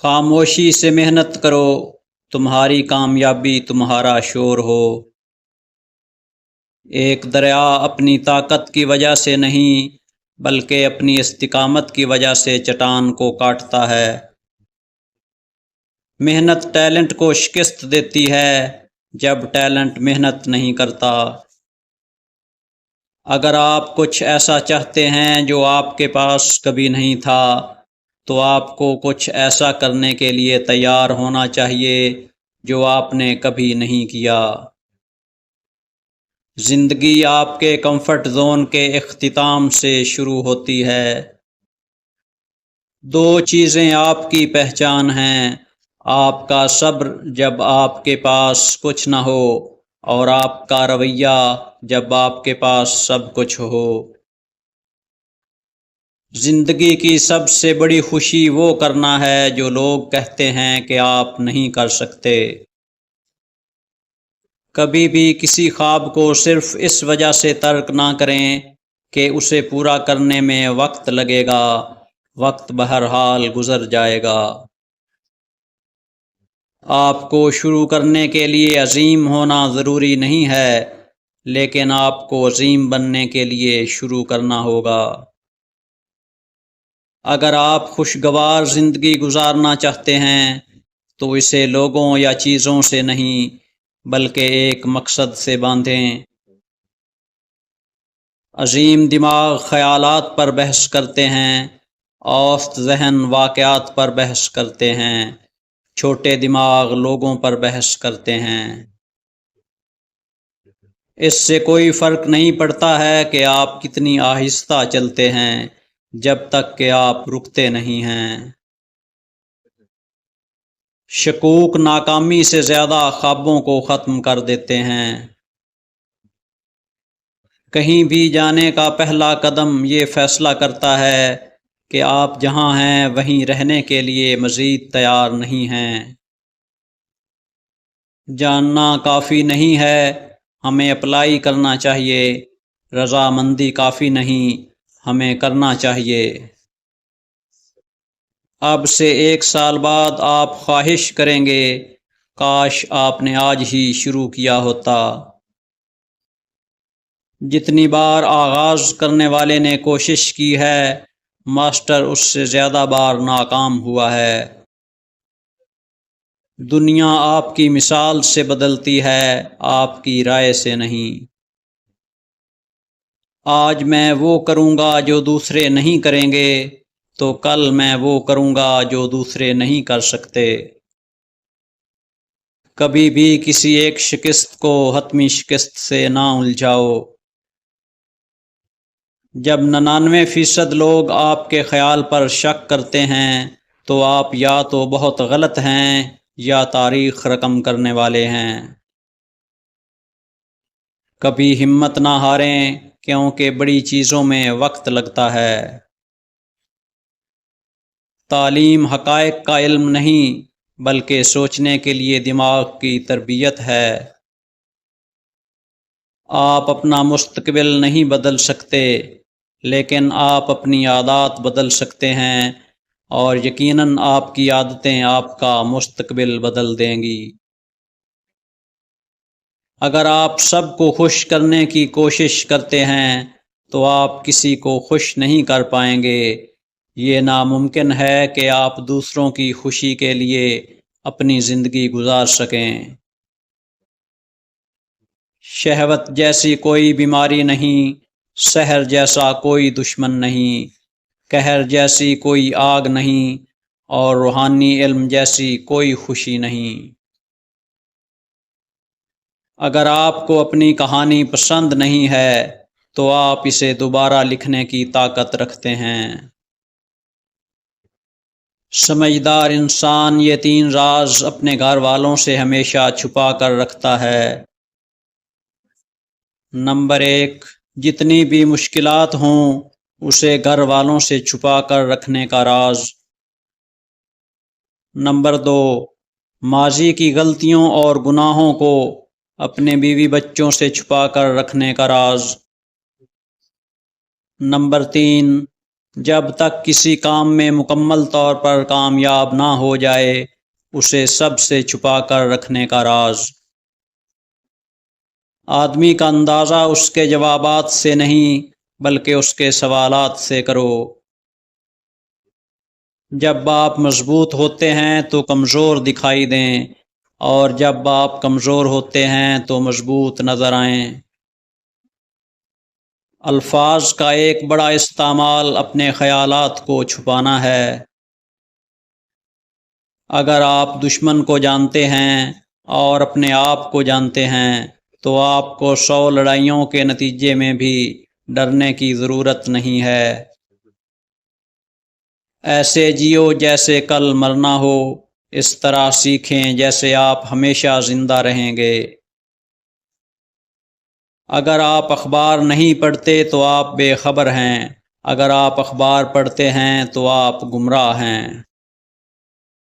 خاموشی سے محنت کرو، تمہاری کامیابی تمہارا شور ہو۔ ایک دریا اپنی طاقت کی وجہ سے نہیں بلکہ اپنی استقامت کی وجہ سے چٹان کو کاٹتا ہے۔ محنت ٹیلنٹ کو شکست دیتی ہے جب ٹیلنٹ محنت نہیں کرتا۔ اگر آپ کچھ ایسا چاہتے ہیں جو آپ کے پاس کبھی نہیں تھا تو آپ کو کچھ ایسا کرنے کے لیے تیار ہونا چاہیے جو آپ نے کبھی نہیں کیا۔ زندگی آپ کے کمفرٹ زون کے اختتام سے شروع ہوتی ہے۔ دو چیزیں آپ کی پہچان ہیں: آپ کا صبر جب آپ کے پاس کچھ نہ ہو، اور آپ کا رویہ جب آپ کے پاس سب کچھ ہو۔ زندگی کی سب سے بڑی خوشی وہ کرنا ہے جو لوگ کہتے ہیں کہ آپ نہیں کر سکتے۔ کبھی بھی کسی خواب کو صرف اس وجہ سے ترک نہ کریں کہ اسے پورا کرنے میں وقت لگے گا۔ وقت بہرحال گزر جائے گا۔ آپ کو شروع کرنے کے لیے عظیم ہونا ضروری نہیں ہے، لیکن آپ کو عظیم بننے کے لیے شروع کرنا ہوگا۔ اگر آپ خوشگوار زندگی گزارنا چاہتے ہیں تو اسے لوگوں یا چیزوں سے نہیں بلکہ ایک مقصد سے باندھیں۔ عظیم دماغ خیالات پر بحث کرتے ہیں، اوسط ذہن واقعات پر بحث کرتے ہیں، چھوٹے دماغ لوگوں پر بحث کرتے ہیں۔ اس سے کوئی فرق نہیں پڑتا ہے کہ آپ کتنی آہستہ چلتے ہیں جب تک کہ آپ رکتے نہیں ہیں۔ شکوک ناکامی سے زیادہ خوابوں کو ختم کر دیتے ہیں۔ کہیں بھی جانے کا پہلا قدم یہ فیصلہ کرتا ہے کہ آپ جہاں ہیں وہیں رہنے کے لیے مزید تیار نہیں ہیں۔ جاننا کافی نہیں ہے، ہمیں اپلائی کرنا چاہیے۔ رضامندی کافی نہیں، ہمیں کرنا چاہیے۔ اب سے 1 سال بعد آپ خواہش کریں گے کاش آپ نے آج ہی شروع کیا ہوتا۔ جتنی بار آغاز کرنے والے نے کوشش کی ہے، ماسٹر اس سے زیادہ بار ناکام ہوا ہے۔ دنیا آپ کی مثال سے بدلتی ہے، آپ کی رائے سے نہیں۔ آج میں وہ کروں گا جو دوسرے نہیں کریں گے تو کل میں وہ کروں گا جو دوسرے نہیں کر سکتے۔ کبھی بھی کسی ایک شکست کو حتمی شکست سے نہ الجھاؤ۔ جب 99% لوگ آپ کے خیال پر شک کرتے ہیں تو آپ یا تو بہت غلط ہیں یا تاریخ رقم کرنے والے ہیں۔ کبھی ہمت نہ ہاریں کیونکہ بڑی چیزوں میں وقت لگتا ہے۔ تعلیم حقائق کا علم نہیں بلکہ سوچنے کے لیے دماغ کی تربیت ہے۔ آپ اپنا مستقبل نہیں بدل سکتے، لیکن آپ اپنی عادات بدل سکتے ہیں، اور یقیناً آپ کی عادتیں آپ کا مستقبل بدل دیں گی۔ اگر آپ سب کو خوش کرنے کی کوشش کرتے ہیں تو آپ کسی کو خوش نہیں کر پائیں گے۔ یہ ناممکن ہے کہ آپ دوسروں کی خوشی کے لیے اپنی زندگی گزار سکیں۔ شہوت جیسی کوئی بیماری نہیں، سحر جیسا کوئی دشمن نہیں، قہر جیسی کوئی آگ نہیں، اور روحانی علم جیسی کوئی خوشی نہیں۔ اگر آپ کو اپنی کہانی پسند نہیں ہے تو آپ اسے دوبارہ لکھنے کی طاقت رکھتے ہیں۔ سمجھدار انسان یہ 3 راز اپنے گھر والوں سے ہمیشہ چھپا کر رکھتا ہے۔ نمبر 1، جتنی بھی مشکلات ہوں اسے گھر والوں سے چھپا کر رکھنے کا راز۔ نمبر 2، ماضی کی غلطیوں اور گناہوں کو اپنے بیوی بچوں سے چھپا کر رکھنے کا راز۔ نمبر 3، جب تک کسی کام میں مکمل طور پر کامیاب نہ ہو جائے اسے سب سے چھپا کر رکھنے کا راز۔ آدمی کا اندازہ اس کے جوابات سے نہیں بلکہ اس کے سوالات سے کرو۔ جب آپ مضبوط ہوتے ہیں تو کمزور دکھائی دیں اور جب آپ کمزور ہوتے ہیں تو مضبوط نظر آئیں۔ الفاظ کا ایک بڑا استعمال اپنے خیالات کو چھپانا ہے۔ اگر آپ دشمن کو جانتے ہیں اور اپنے آپ کو جانتے ہیں تو آپ کو 100 لڑائیوں کے نتیجے میں بھی ڈرنے کی ضرورت نہیں ہے۔ ایسے جیو جیسے کل مرنا ہو، اس طرح سیکھیں جیسے آپ ہمیشہ زندہ رہیں گے۔ اگر آپ اخبار نہیں پڑھتے تو آپ بے خبر ہیں، اگر آپ اخبار پڑھتے ہیں تو آپ گمراہ ہیں۔